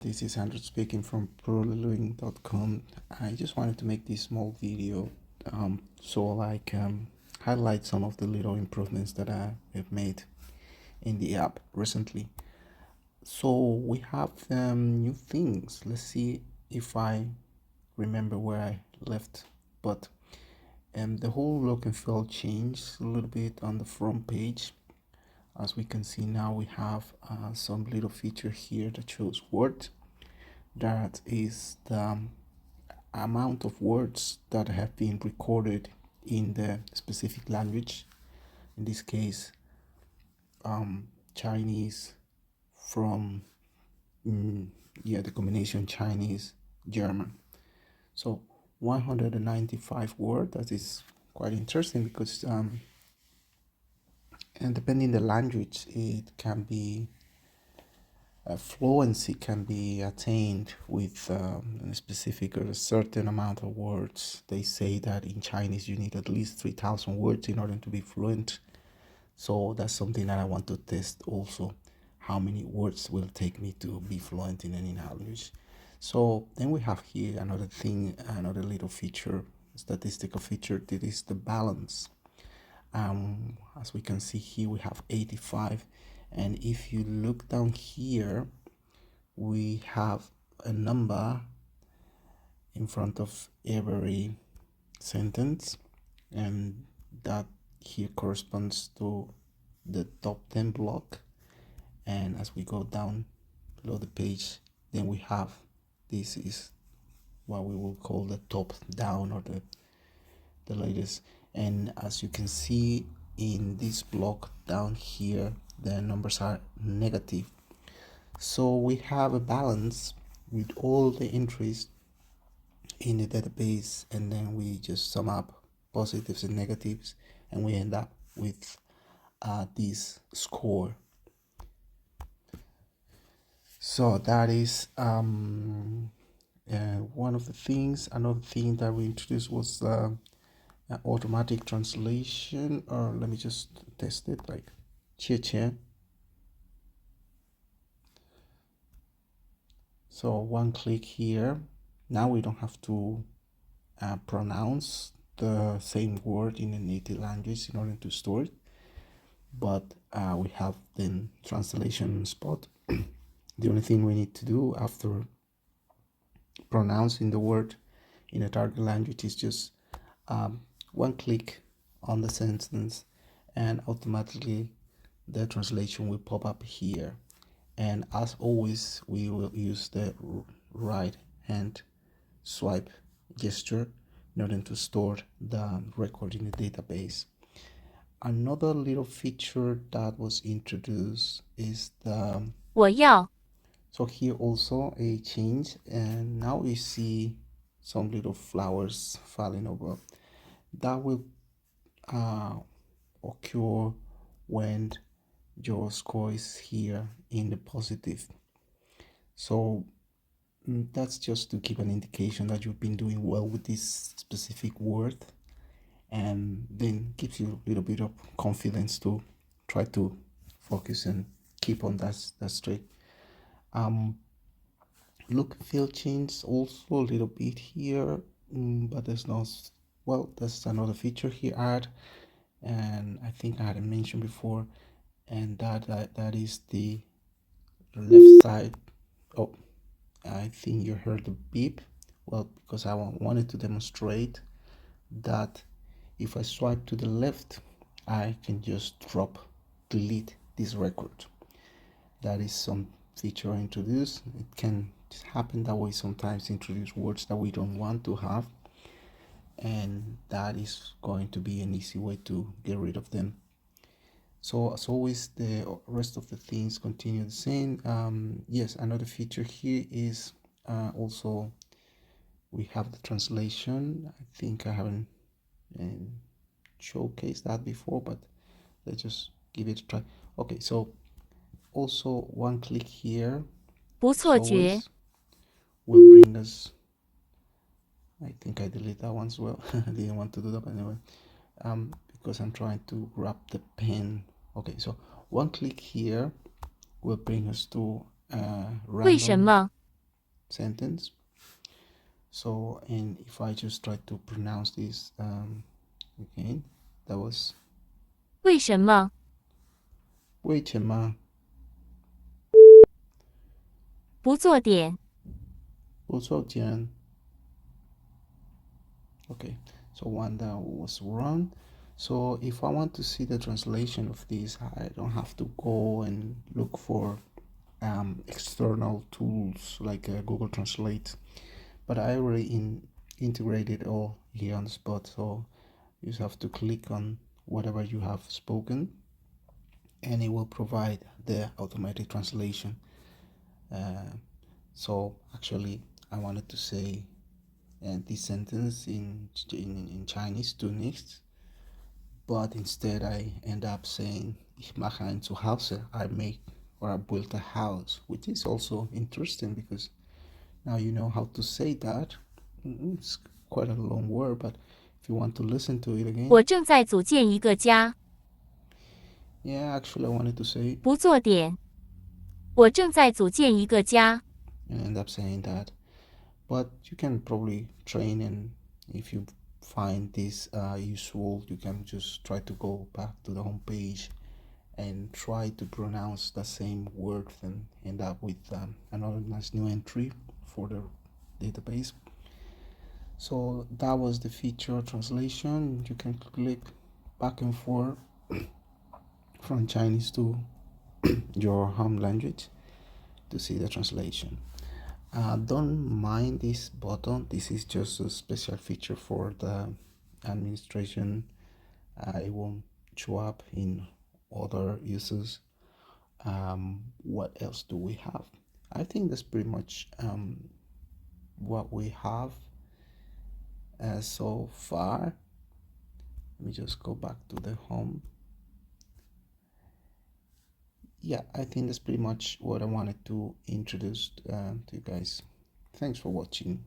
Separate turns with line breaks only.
This is Andrew speaking from Pruliling.com. I just wanted to make this small video so I can highlight some of the little improvements that I have made in the app recently. So we have new things. Let's see if I remember where I left. But the whole look and feel changed a little bit on the front page. As we can see now, we have some little feature here that shows words. That is the amount of words that have been recorded in the specific language. In this case, Chinese from the combination Chinese German. So 195 words. That is quite interesting because and depending the language, it can be fluency can be attained with a specific or a certain amount of words. They say that in Chinese you need at least 3,000 words in order to be fluent. So that's something that I want to test also. How many words will take me to be fluent in any language? So then we have here another thing, another little feature, statistical feature. That is the balance. As we can see here, we have 85, and if you look down here, we have a number in front of every sentence, and that here corresponds to the top 10 block. And as we go down below the page, then we have, this is what we will call the top down, or the latest. And as you can see in this block down here, the numbers are negative. So we have a balance with all the entries in the database, and then we just sum up positives and negatives, and we end up with this score. So that is one of the things. Another thing that we introduced was automatic translation, or let me just test it, like 切钱. So one click here. Now we don't have to pronounce the same word in a native language in order to store it, but we have then translation spot. The only thing we need to do after pronouncing the word in a target language is just one click on the sentence, and automatically the translation will pop up here. And as always, we will use the right hand swipe gesture in order to store the record in the database. Another little feature that was introduced is the
我要
so here also a change, and now we see some little flowers falling over. That will occur when your score is here in the positive. So that's just to give an indication that you've been doing well with this specific word, and then gives you a little bit of confidence to try to focus and keep on that straight. Look and feel change also a little bit here, but there's no, well, there's another feature here add, and I think I had mentioned before, and that is the left side. Oh, I think you heard the beep. Well, because I wanted to demonstrate that if I swipe to the left, I can just delete this record. That is some feature I introduced. It can happen that way sometimes, introduce words that we don't want to have, and that is going to be an easy way to get rid of them. So as always, the rest of the things continue the same. Yes, another feature here is also we have the translation. I think I haven't showcased that before, but let's just give it a try. Okay, so also one click here
不
as
错觉
always will bring us, I think I deleted that one as well. I didn't want to do that, but anyway, because I'm trying to grab the pen. Okay, so one click here will bring us to
为什
random
么
sentence. So, and if I just try to pronounce this again, that was
为什么？
为什么
不做点？
不做点? Okay, so one that was wrong. So if I want to see the translation of this, I don't have to go and look for external tools like Google Translate, but I already integrated all here on the spot. So you just have to click on whatever you have spoken, and it will provide the automatic translation. So actually, I wanted to say this sentence in Chinese zunächst, but instead I end up saying ich mache ein Zuhause, I make or I built a house, which is also interesting because now you know how to say that. It's quite a long word, but if you want to listen to it again.
我正在组建一个家。
Yeah, actually I wanted to say
不做点。我正在组建一个家。
and end up saying that. But you can probably train, and if you find this useful, you can just try to go back to the home page and try to pronounce the same word and end up with another nice new entry for the database. So that was the feature translation. You can click back and forth from Chinese to your home language to see the translation. Don't mind this button. This is just a special feature for the administration. It won't show up in other uses. What else do we have? I think that's pretty much what we have so far. Let me just go back to the home. Yeah, I think that's pretty much what I wanted to introduce to you guys. Thanks for watching.